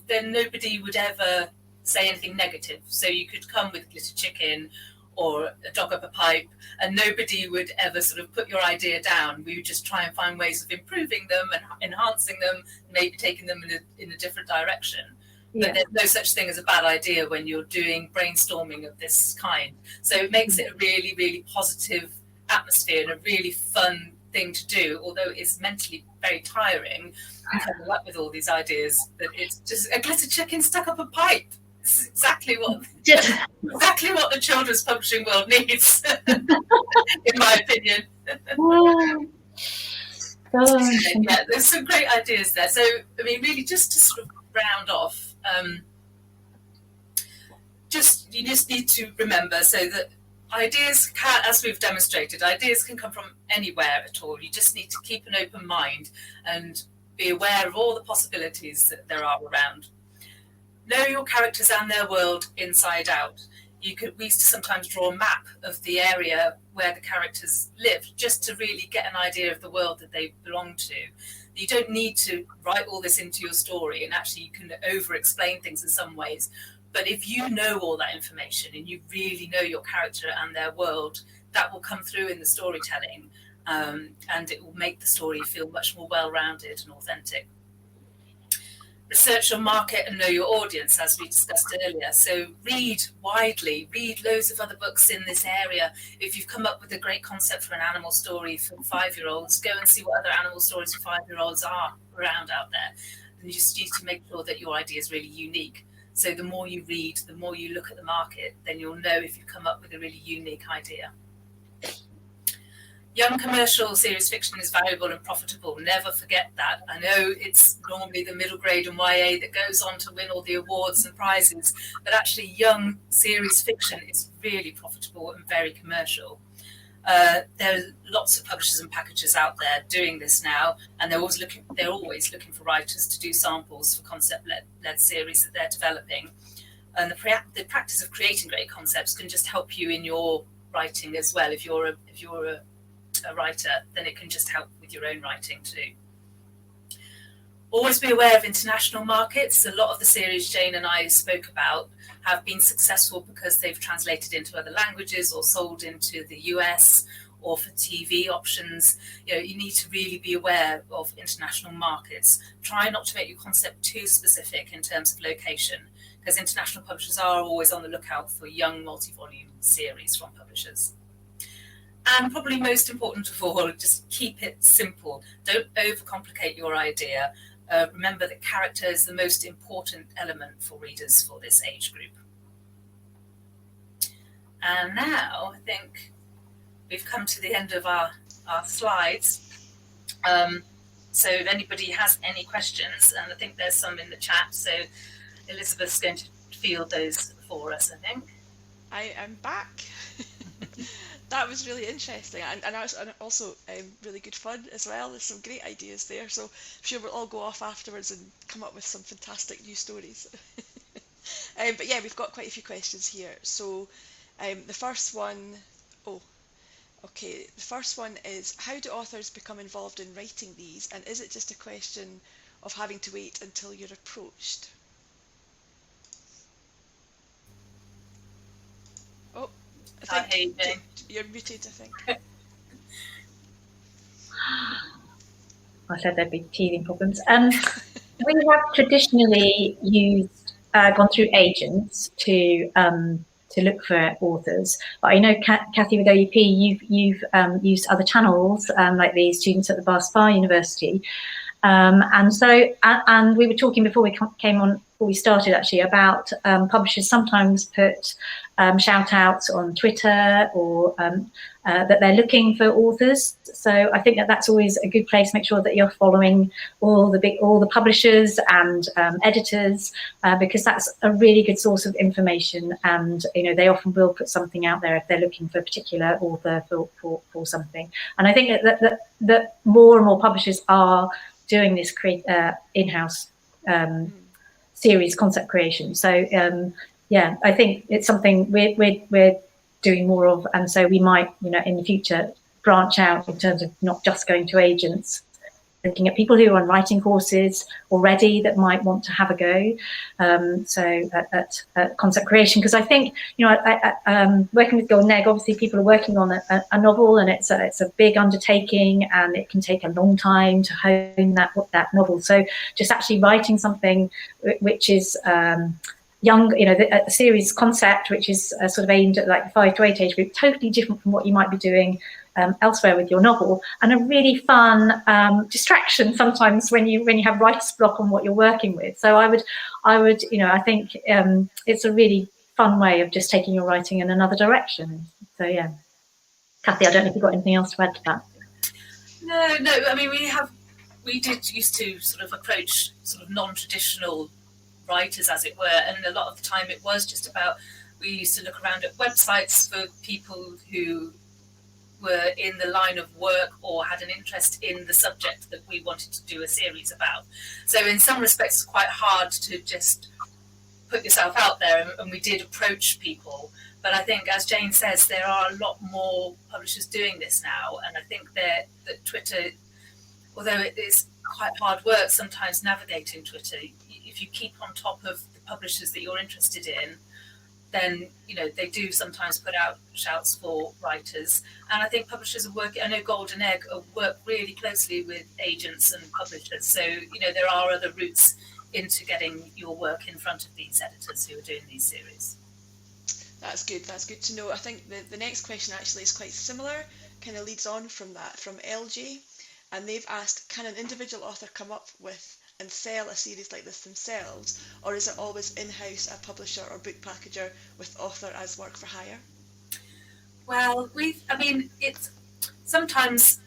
Speaker 3: then nobody would ever say anything negative. So you could come with Glitter Chicken or a dog up a pipe, and nobody would ever sort of put your idea down. We would just try and find ways of improving them and enhancing them, maybe taking them in a different direction. Yeah. But there's no such thing as a bad idea when you're doing brainstorming of this kind. So it makes it a really, really positive atmosphere and a really fun thing to do, although it's mentally very tiring coming up with all these ideas. That it's just a glitter chicken stuck up a pipe. It's exactly what the children's publishing world needs, in my opinion. Yeah, there's some great ideas there. So, I mean, really, just to sort of round off, you just need to remember so that ideas can, as we've demonstrated, ideas can come from anywhere at all. You just need to keep an open mind and be aware of all the possibilities that there are around. Know your characters and their world inside out. We used to sometimes draw a map of the area where the characters live, just to really get an idea of the world that they belong to. You don't need to write all this into your story, and actually you can over-explain things in some ways. But if you know all that information and you really know your character and their world, that will come through in the storytelling, and it will make the story feel much more well-rounded and authentic. Research your market and know your audience, as we discussed earlier. So read widely, read loads of other books in this area. If you've come up with a great concept for an animal story for 5-year-olds, go and see what other animal stories for 5-year-olds are around out there. And you just need to make sure that your idea is really unique. So the more you read, the more you look at the market, then you'll know if you've come up with a really unique idea. Young commercial series fiction is valuable and profitable. Never forget that. I know it's normally the middle grade and YA that goes on to win all the awards and prizes, but actually young series fiction is really profitable and very commercial. There are lots of publishers and packagers out there doing this now, and they're always looking for writers to do samples for concept-led series that they're developing. And the practice of creating great concepts can just help you in your writing as well. If you're a writer, then it can just help with your own writing too. Always be aware of international markets. A lot of the series Jane and I spoke about have been successful because they've translated into other languages or sold into the US or for TV options. You need to really be aware of international markets. Try not to make your concept too specific in terms of location, because international publishers are always on the lookout for young multi-volume series from publishers. And probably most important of all, just keep it simple. Don't overcomplicate your idea. Remember that character is the most important element for readers for this age group. And now I think we've come to the end of our slides. So if anybody has any questions, and I think there's some in the chat, so Elizabeth's going to field those for us, I think.
Speaker 1: I am back. That was really interesting, and also really good fun as well. There's some great ideas there, so I'm sure we'll all go off afterwards and come up with some fantastic new stories. But yeah, we've got quite a few questions here. So the first one is, how do authors become involved in writing these, and is it just a question of having to wait until you're approached? Oh, I think you're muted, I think.
Speaker 2: I said there'd be teething problems. We have traditionally gone through agents to look for authors, but I know, Cathy, with OUP, you've used other channels, like the students at the Bar Spa University, and we were talking before we came on, before we started actually, about publishers sometimes put shout outs on Twitter or that they're looking for authors. So I think that's always a good place. Make sure that you're following all the publishers and editors, because that's a really good source of information. And they often will put something out there if they're looking for a particular author for something. And I think that more and more publishers are doing this in-house series concept creation. So yeah, I think it's something we're doing more of, and so we might, in the future, branch out in terms of not just going to agents, looking at people who are on writing courses already that might want to have a go. So at concept creation, because I think, you know, working with Golden Egg, obviously people are working on a novel, and it's a big undertaking, and it can take a long time to hone that novel. So just actually writing something which is young, you know, a series concept which is sort of aimed at like the 5 to 8 age group, totally different from what you might be doing elsewhere with your novel, and a really fun distraction sometimes when you have writer's block on what you're working with. So I would, you know, I think it's a really fun way of just taking your writing in another direction. So yeah, Kathy, I don't know if you've got anything else to add to that.
Speaker 3: No. I mean, we did used to sort of approach sort of non-traditional writers, as it were, and a lot of the time it was just about, we used to look around at websites for people who were in the line of work or had an interest in the subject that we wanted to do a series about. So in some respects it's quite hard to just put yourself out there, and we did approach people. But I think, as Jane says, there are a lot more publishers doing this now, and I think that Twitter, although it is quite hard work sometimes navigating Twitter, if you keep on top of the publishers that you're interested in, then, you know, they do sometimes put out shouts for writers. And I think publishers are working, I know Golden Egg work really closely with agents and publishers. So, you know, there are other routes into getting your work in front of these editors who are doing these series.
Speaker 1: That's good to know. I think the next question actually is quite similar, kind of leads on from that, from LG. And they've asked, can an individual author come up with and sell a series like this themselves, or is it always in-house a publisher or book packager with author as work for hire?
Speaker 3: Well, it's sometimes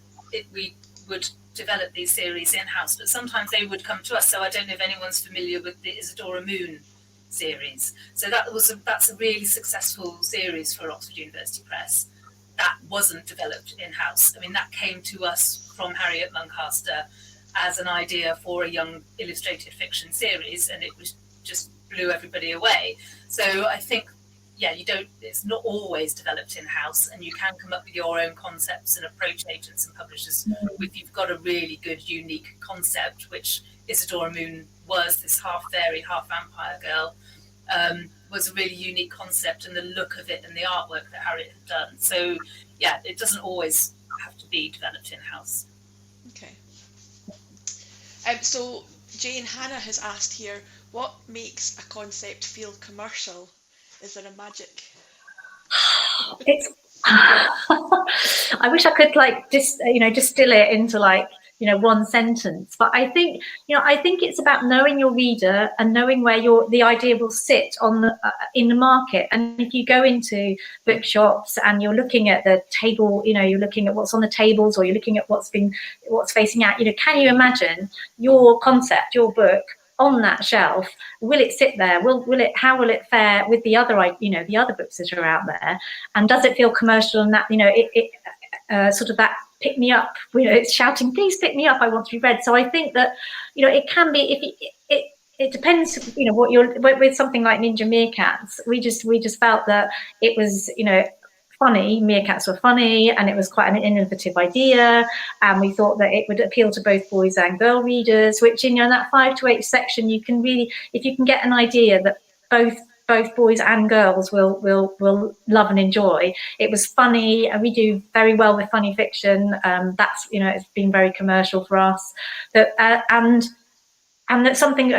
Speaker 3: we would develop these series in-house, but sometimes they would come to us. So I don't know if anyone's familiar with the Isadora Moon series. So that's a really successful series for Oxford University Press. That wasn't developed in-house. I mean, that came to us from Harriet Muncaster as an idea for a young illustrated fiction series, and it was just blew everybody away. So I think, yeah, it's not always developed in-house, and you can come up with your own concepts and approach agents and publishers if you've got a really good, unique concept, which Isadora Moon was, this half fairy, half vampire girl, was a really unique concept, and the look of it and the artwork that Harriet had done. So yeah, it doesn't always have to be developed in-house.
Speaker 1: Okay. So Jane, Hannah has asked here, what makes a concept feel commercial? Is there a magic?
Speaker 2: It's I wish I could distill it into one sentence, but I think it's about knowing your reader and knowing where the idea will sit in the market. And if you go into bookshops and you're looking at the table, you're looking at what's on the tables, or you're looking at what's facing out, can you imagine your concept, your book on that shelf? Will it sit there? How will it fare with the other books that are out there? And does it feel commercial? And that sort of that pick me up, it's shouting, please pick me up, I want to be read. So I think that it can be, it depends, what you're with something like Ninja Meerkats. We just felt that it was funny. Meerkats were funny, and it was quite an innovative idea, and we thought that it would appeal to both boys and girl readers, which in that 5 to 8 section, you can really, if you can get an idea that both boys and girls will love and enjoy. It was funny, and we do very well with funny fiction. That's it's been very commercial for us. And that's something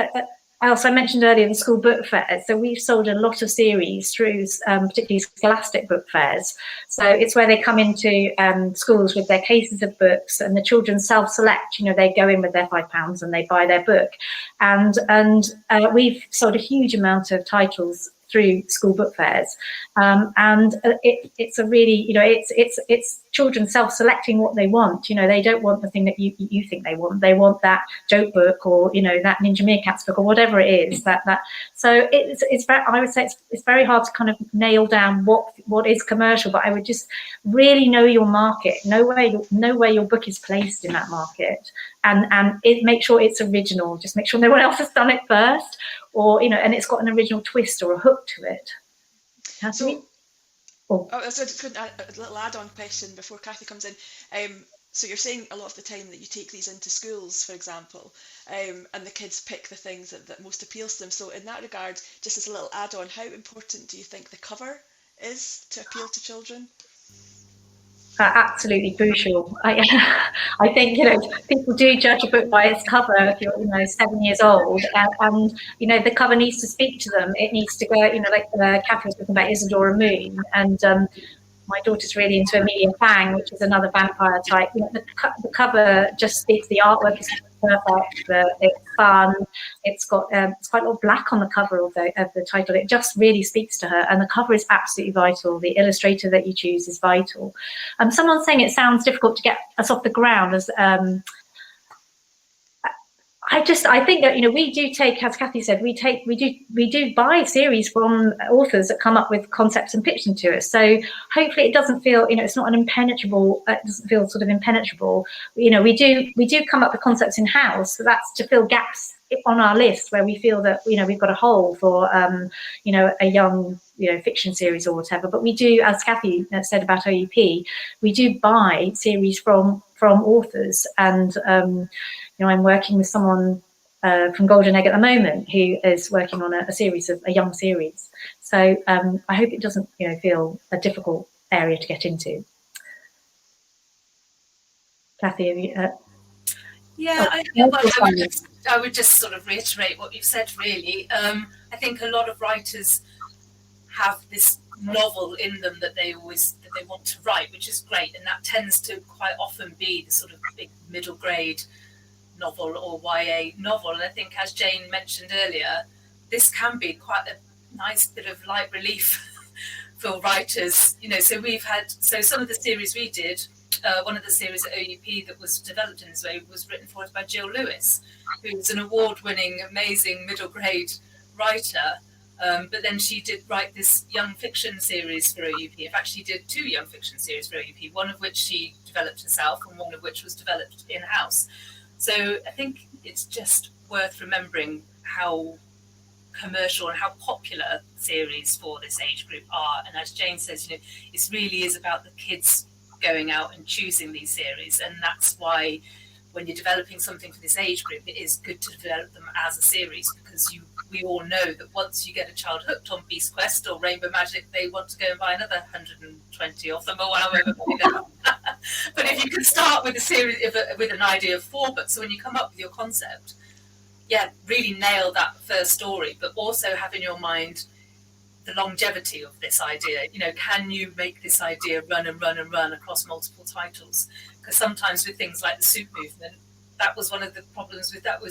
Speaker 2: else I mentioned earlier, the school book fairs. So we've sold a lot of series through particularly scholastic book fairs. So it's where they come into schools with their cases of books, and the children self-select. They go in with their £5 and they buy their book. And we've sold a huge amount of titles through school book fairs, and it's a really it's children self-selecting what they want. They don't want the thing that you think they want. They want that joke book, or that Ninja Meerkats book, or whatever it is. So it's very, I would say it's very hard to kind of nail down what is commercial, but I would just really know your market, know where your book is placed in that market, and make sure it's original. Just make sure no one else has done it first, or and it's got an original twist or a hook to it.
Speaker 1: So a little add-on question before Kathy comes in. so you're saying a lot of the time that you take these into schools, for example, and the kids pick the things that most appeals to them. So in that regard, just as a little add-on, how important do you think the cover is to appeal to children?
Speaker 2: Absolutely crucial. I think, people do judge a book by its cover if you're, 7 years old, and the cover needs to speak to them. It needs to go, like Kathy was talking about Isadora Moon, and my daughter's really into Amelia Fang, which is another vampire type. The cover just speaks. The artwork is perfect. It's fun. It's got it's quite a lot of black on the cover of the title. It just really speaks to her, and the cover is absolutely vital. The illustrator that you choose is vital. Someone's saying it sounds difficult to get us off the ground. As I think that we do take, as Kathy said, we do buy series from authors that come up with concepts and pitch them to us. So hopefully it doesn't feel it's not an impenetrable. It doesn't feel sort of impenetrable. We do come up with concepts in house. So that's to fill gaps on our list where we feel that we've got a hole for a young fiction series or whatever. But we do, as Kathy said about OUP, we do buy series from authors, and I'm working with someone from Golden Egg at the moment who is working on a young series. So I hope it doesn't feel a difficult area to get into. Kathy, have you?
Speaker 3: I would just sort of reiterate what you've said, really. I think a lot of writers have this novel in them that they want to write, which is great, and that tends to quite often be the sort of big middle grade novel or YA novel. And I think, as Jane mentioned earlier, this can be quite a nice bit of light relief for writers. So some of the series we did, one of the series at OUP that was developed in this way was written for us by Jill Lewis, who's an award-winning, amazing middle grade writer. But then she did write this young fiction series for OUP. In fact, she did 2 young fiction series for OUP, one of which she developed herself and one of which was developed in-house. So I think it's just worth remembering how commercial and how popular series for this age group are. And as Jane says, it really is about the kids going out and choosing these series. And that's why when you're developing something for this age group, it is good to develop them as a series, because we all know that once you get a child hooked on Beast Quest or Rainbow Magic, they want to go and buy another 120 of them or however many there are. But if you can start with a series with an idea of 4 books, so when you come up with your concept, really nail that first story, but also have in your mind the longevity of this idea. Can you make this idea run and run and run across multiple titles? Because sometimes with things like the Soup Movement, that was one of the problems with that.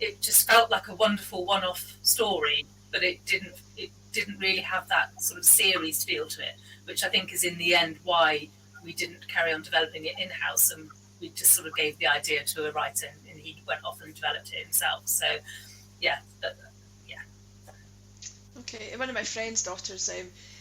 Speaker 3: It just felt like a wonderful one-off story, but it didn't really have that sort of series feel to it, which I think is in the end why we didn't carry on developing it in-house, and we just sort of gave the idea to a writer and he went off and developed it himself. So
Speaker 1: Okay, one of my friend's daughters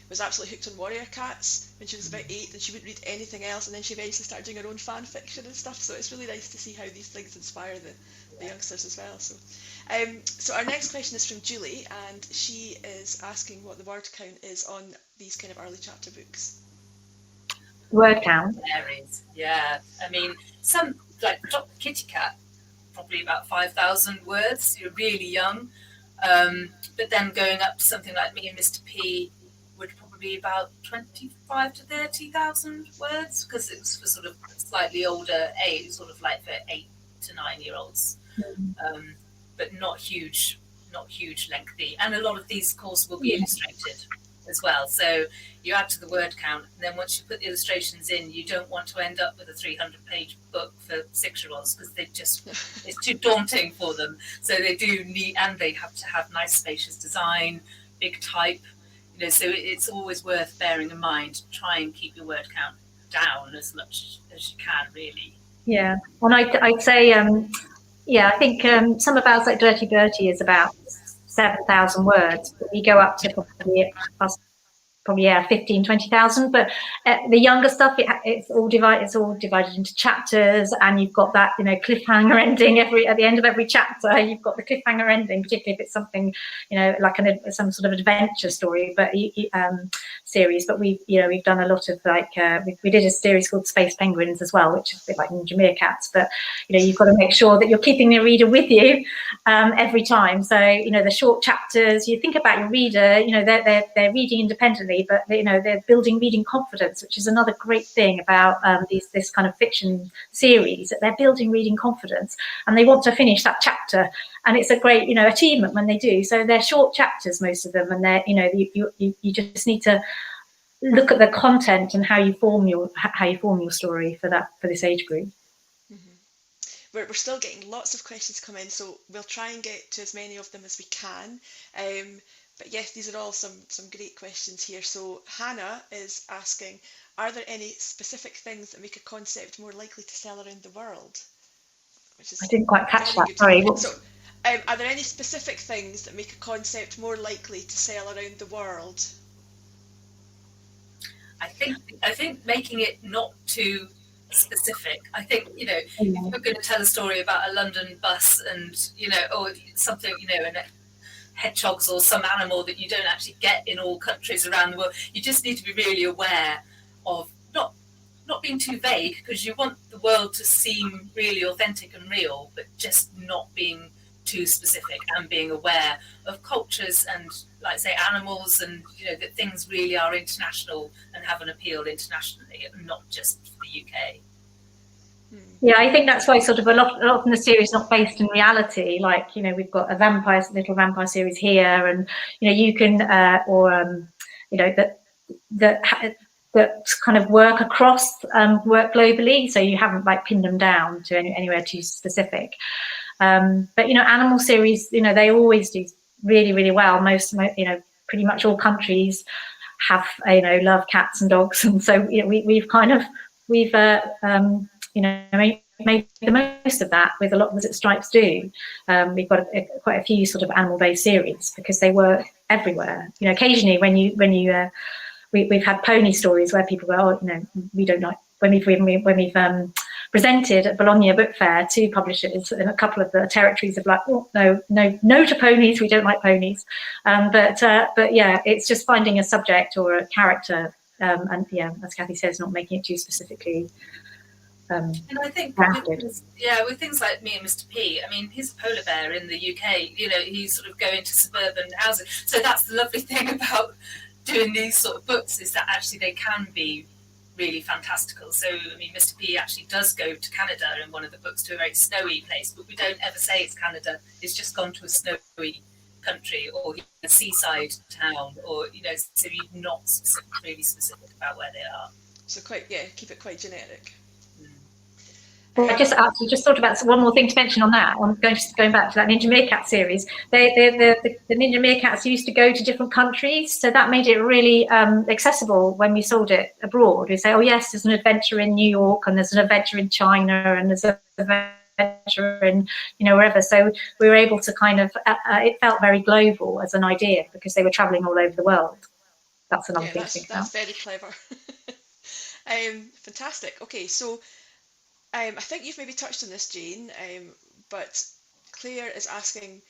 Speaker 1: was absolutely hooked on Warrior Cats when she was about 8, and she wouldn't read anything else, and then she eventually started doing her own fan fiction and stuff. So it's really nice to see how these things inspire the youngsters as well. So our next question is from Julie, and she is asking what the word count is on these kind of early chapter books.
Speaker 2: Word count?
Speaker 3: Varies, yeah. I mean, some, like Dr. Kitty Cat, probably about 5,000 words. You're really young. But then going up to something like Me and Mr. P would probably be about 25 to 30,000 words, because it was for sort of slightly older age, sort of like for 8 to 9-year-olds. But not huge lengthy. And a lot of these, of course, will be illustrated as well. So you add to the word count, and then once you put the illustrations in, you don't want to end up with a 300-page book for 6-year-olds, because it's too daunting for them. So they do need, and they have to have nice spacious design, big type, so it's always worth bearing in mind. Try and keep your word count down as much as you can, really.
Speaker 2: Yeah, and I'd say, I think some of ours, like Dirty Bertie, is about 7,000 words, but we go up to probably probably 15, 20,000, but the younger stuff, it's all divided into chapters, and you've got that, you know, cliffhanger ending at the end of every chapter. You've got the cliffhanger ending, particularly if it's something, you know, like some sort of adventure story, but series. But we've done a lot of, like, we did a series called Space Penguins as well, which is a bit like Ninja Meerkats, but you know, you've got to make sure that you're keeping the reader with you every time. So, you know, the short chapters, you think about your reader, you know, they're reading independently, but you know, they're building reading confidence, which is another great thing about this kind of fiction series, that they're building reading confidence, and they want to finish that chapter, and it's a great, you know, achievement when they do. So they're short chapters, most of them, and they're, you know, you just need to look at the content and how you form your story for this age group.
Speaker 1: We're still getting lots of questions come in, so we'll try and get to as many of them as we can. But yes, these are all some great questions here. So Hannah is asking, are there any specific things that make a concept more likely to sell around the world? Which is,
Speaker 2: I didn't quite catch that, sorry.
Speaker 1: So, are there any specific things that make a concept more likely to sell around the world?
Speaker 3: I think making it not too specific. I think, you know, if you're going to tell a story about a London bus and, you know, or something, you know, and hedgehogs or some animal that you don't actually get in all countries around the world, you just need to be really aware of not being too vague, because you want the world to seem really authentic and real, but just not being too specific, and being aware of cultures and, like, say, animals, and, you know, that things really are international and have an appeal internationally and not just for the UK.
Speaker 2: Yeah, I think that's why sort of a lot of the series is not based in reality. Like, you know, we've got a little vampire series here, and, you know, you can you know, that kind of work across work globally, so you haven't, like, pinned them down to anywhere too specific. But, you know, animal series, you know, they always do really, really well. Most, you know, pretty much all countries have, you know, love cats and dogs, and so, you know, we've you know, made the most of that with a lot of that Stripes do. We've got quite a few sort of animal-based series because they work everywhere. You know, occasionally we've had pony stories where people go, oh, you know, we don't like, when we've presented at Bologna Book Fair to publishers, in a couple of the territories have like, oh, no to ponies, we don't like ponies. But yeah, it's just finding a subject or a character, and yeah, as Kathy says, not making it too specifically.
Speaker 3: And I think with things like Me and Mr. P, I mean, he's a polar bear in the UK, you know, he's sort of going to suburban housing. So that's the lovely thing about doing these sort of books, is that actually they can be really fantastical. So, I mean, Mr. P actually does go to Canada in one of the books, to a very snowy place, but we don't ever say it's Canada. It's just gone to a snowy country or a seaside town, or, you know, so you're not really specific about where they are. So
Speaker 1: keep it quite generic.
Speaker 2: I just thought about one more thing to mention on that. I'm going back to that Ninja Meerkat series. The Ninja Meerkats used to go to different countries, so that made it really accessible when we sold it abroad. We say, oh yes, there's an adventure in New York, and there's an adventure in China, and there's an adventure in, you know, wherever. So we were able to kind of, it felt very global as an idea because they were traveling all over the world. That's another thing to think about.
Speaker 1: That's very clever. Fantastic. Okay, so I think you've maybe touched on this, Jane, but Claire is asking,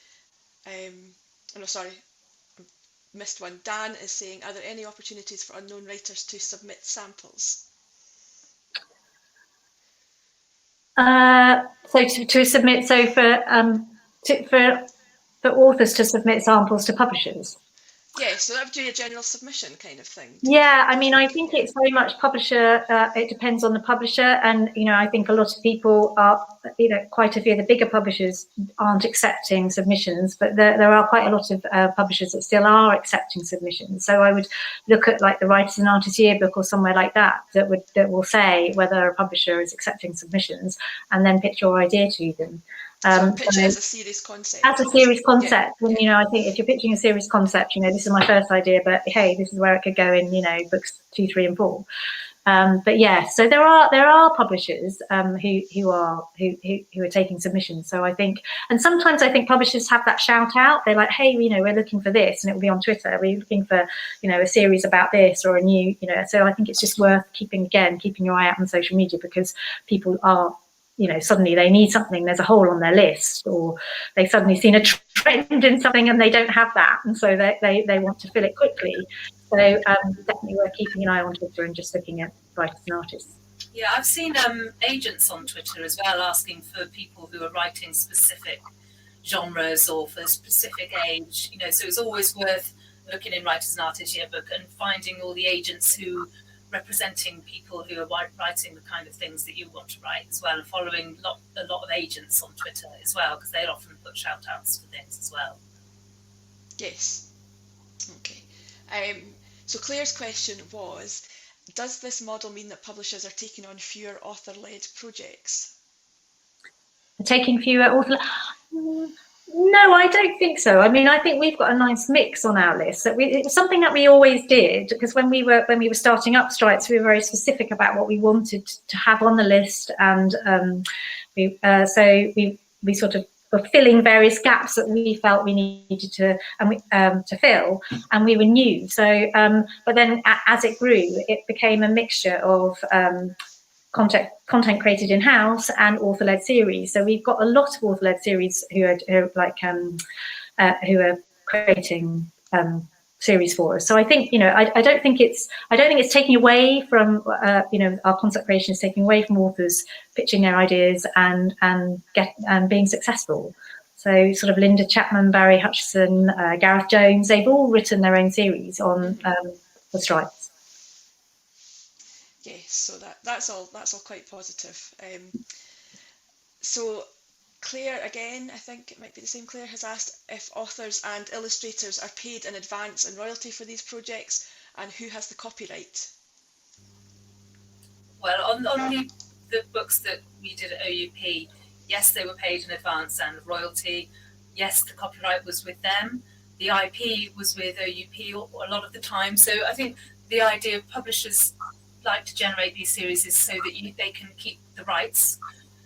Speaker 1: missed one. Dan is saying, are there any opportunities for unknown writers to submit samples?
Speaker 2: For authors to submit samples to publishers.
Speaker 1: Yeah, so that would be a general submission kind of thing.
Speaker 2: Yeah, I mean, I think it's very much publisher, it depends on the publisher, and, you know, I think a lot of people are, you know, quite a few of the bigger publishers aren't accepting submissions, but there are quite a lot of publishers that still are accepting submissions. So I would look at, like, the Writers and Artists Yearbook or somewhere like that will say whether a publisher is accepting submissions, and then pitch your idea to them.
Speaker 1: Pitch it as a series concept.
Speaker 2: As a series concept, and, you know, I think if you're pitching a series concept, you know, this is my first idea, but hey, this is where it could go in, you know, books 2, 3, and 4. But yeah, so there are publishers who are taking submissions. So I think, and sometimes I think publishers have that shout out. They're like, hey, we're looking for this, and it will be on Twitter. We're looking for a series about this or a new So I think it's just worth keeping your eye out on social media, because people are suddenly they need something, there's a hole on their list, or they've suddenly seen a trend in something and they don't have that, and so they want to fill it quickly. So definitely worth keeping an eye on Twitter and just looking at writers and artists.
Speaker 3: Yeah, I've seen agents on Twitter as well asking for people who are writing specific genres or for a specific age, so it's always worth looking in Writers and Artists Yearbook and finding all the agents who representing people who are writing the kind of things that you want to write as well, and following a lot of agents on Twitter as well, because they often put shout outs for things as well.
Speaker 1: Yes. Okay. So Claire's question was, does this model mean that publishers are taking on fewer author-led projects?
Speaker 2: Taking fewer author? No, I don't think so. I mean, I think we've got a nice mix on our list. It was something that we always did, because when we were starting up Stripes, we were very specific about what we wanted to have on the list, and we sort of were filling various gaps that we felt we needed to fill, and we were new. So, but then as it grew, it became a mixture of content created in-house and author-led series. So we've got a lot of author-led series who are creating series for us. So I think I don't think it's taking away from our concept creation is taking away from authors pitching their ideas and being successful. So sort of Linda Chapman, Barry Hutchison, Gareth Jones, they've all written their own series on the Stripes.
Speaker 1: Yes, so that's all quite positive. So Claire, again, I think it might be the same Claire, has asked if authors and illustrators are paid in advance and royalty for these projects, and who has the copyright?
Speaker 3: Well, on the books that we did at OUP, yes, they were paid in advance and royalty. Yes, the copyright was with them. The IP was with OUP a lot of the time. So I think the idea of publishers like to generate these series is so that they can keep the rights.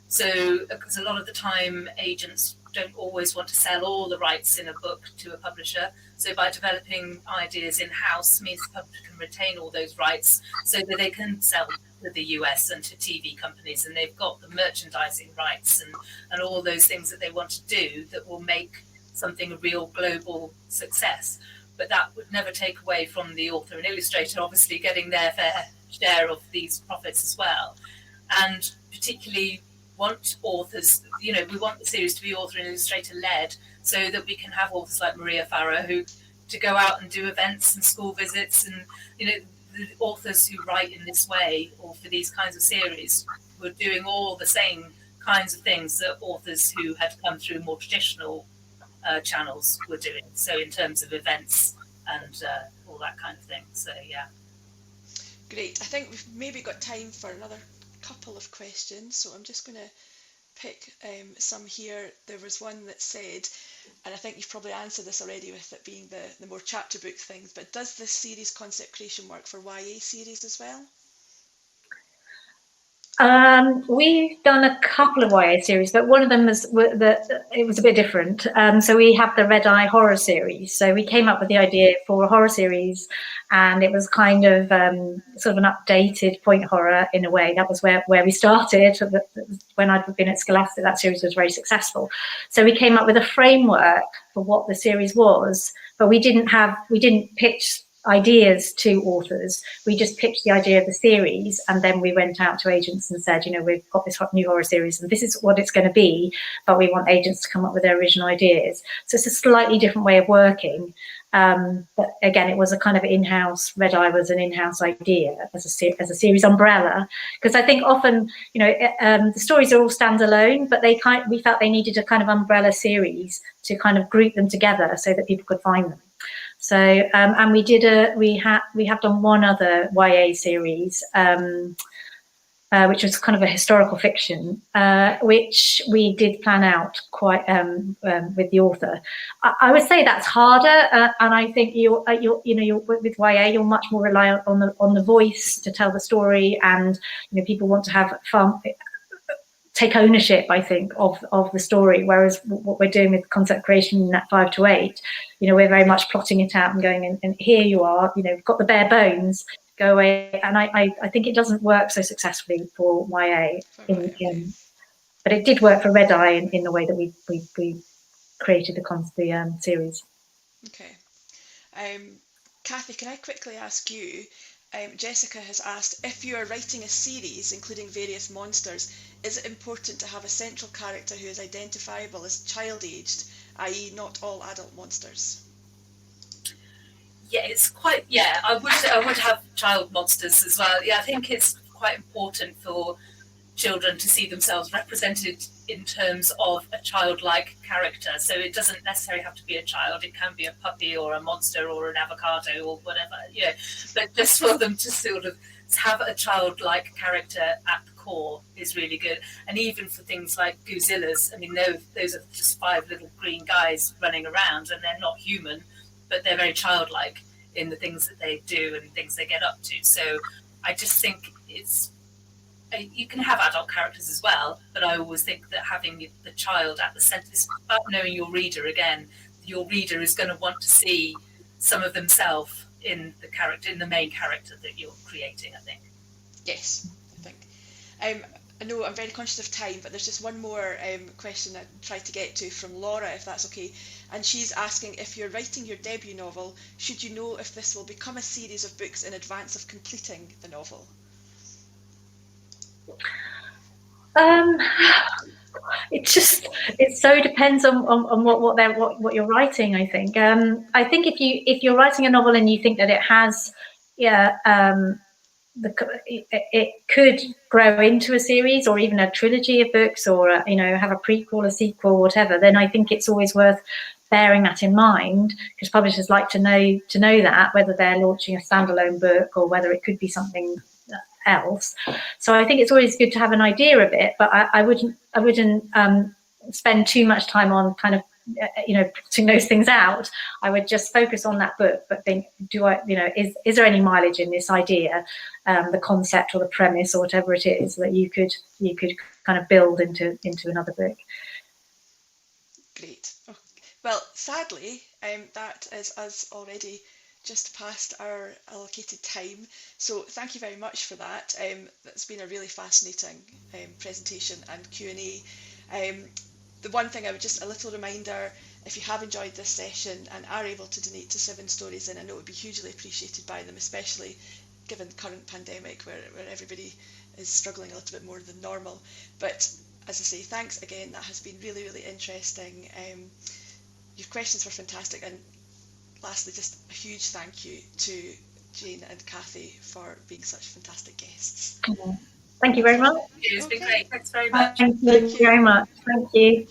Speaker 3: So, because a lot of the time agents don't always want to sell all the rights in a book to a publisher. So by developing ideas in-house means the publisher can retain all those rights so that they can sell to the US and to TV companies, and they've got the merchandising rights and all those things that they want to do that will make something a real global success. But that would never take away from the author and illustrator obviously getting their fair share of these profits as well. And particularly want authors, we want the series to be author and illustrator led, so that we can have authors like Maria Farah who to go out and do events and school visits, and the authors who write in this way or for these kinds of series were doing all the same kinds of things that authors who had come through more traditional channels were doing. So in terms of events and all that kind of thing. So yeah.
Speaker 1: Great. I think we've maybe got time for another couple of questions, so I'm just going to pick some here. There was one that said, and I think you've probably answered this already with it being the more chapter book things, but does this series concept creation work for YA series as well?
Speaker 2: We've done a couple of YA series, but one of them was it was a bit different. So we have the Red Eye horror series. So we came up with the idea for a horror series, and it was kind of sort of an updated point horror in a way. That was where we started. When I'd been at Scholastic, that series was very successful. So we came up with a framework for what the series was, but we didn't pitch ideas to authors. We just pitched the idea of the series, and then we went out to agents and said, we've got this new horror series and this is what it's going to be, but we want agents to come up with their original ideas. So it's a slightly different way of working, but again, it was a kind of in-house. Red Eye was an in-house idea as a series umbrella, because I think often the stories are all standalone, but we felt they needed a kind of umbrella series to kind of group them together so that people could find them. So and we have done one other YA series, which was kind of a historical fiction, which we did plan out quite with the author. I would say that's harder, and I think you're with YA, you're much more reliant on the voice to tell the story, and people want to have fun. Take ownership, I think, of the story. Whereas what we're doing with concept creation in that 5 to 8, we're very much plotting it out and going, and here you are, we've got the bare bones, go away. And I think it doesn't work so successfully for YA. But it did work for Red Eye in the way that we created the series.
Speaker 1: Okay. Kathy, can I quickly ask you, Jessica has asked, if you are writing a series including various monsters, is it important to have a central character who is identifiable as child-aged, i.e. not all adult monsters?
Speaker 3: Yeah, it's quite, I would have child monsters as well. Yeah, I think it's quite important for children to see themselves represented in terms of a childlike character. So it doesn't necessarily have to be a child. It can be a puppy or a monster or an avocado or whatever, but just for them to sort of have a childlike character at the core is really good. And even for things like Goozillas, I mean, those are just 5 little green guys running around, and they're not human, but they're very childlike in the things that they do and things they get up to. So I just think you can have adult characters as well, but I always think that having the child at the centre is about knowing your reader. Again, your reader is going to want to see some of themselves in the main character that you're creating, I think.
Speaker 1: Yes, I think. I know I'm very conscious of time, but there's just one more question I tried to get to from Laura, if that's okay. And she's asking, if you're writing your debut novel, should you know if this will become a series of books in advance of completing the novel?
Speaker 2: It so depends on what you're writing, I think. I think if you're writing a novel and you think that it has, it could grow into a series or even a trilogy of books, or have a prequel, a sequel, whatever, then I think it's always worth bearing that in mind, because publishers like to know that, whether they're launching a standalone book or whether it could be something else. So I think it's always good to have an idea of it, but I wouldn't spend too much time on kind of putting those things out. I would just focus on that book, but think, is there any mileage in this idea, the concept or the premise or whatever it is that you could kind of build into another book.
Speaker 1: Great. Oh, well, sadly, that is us already just past our allocated time. So thank you very much for that. That's been a really fascinating presentation and Q&A. The one thing I would just, a little reminder, if you have enjoyed this session and are able to donate to 7 Stories, then I know it would be hugely appreciated by them, especially given the current pandemic where everybody is struggling a little bit more than normal. But as I say, thanks again. That has been really, really interesting. Your questions were fantastic. And lastly, just a huge thank you to Jane and Kathy for being such fantastic guests.
Speaker 2: Thank you very much.
Speaker 3: It's been great. Thanks very much.
Speaker 2: Thank you very much. Thank you.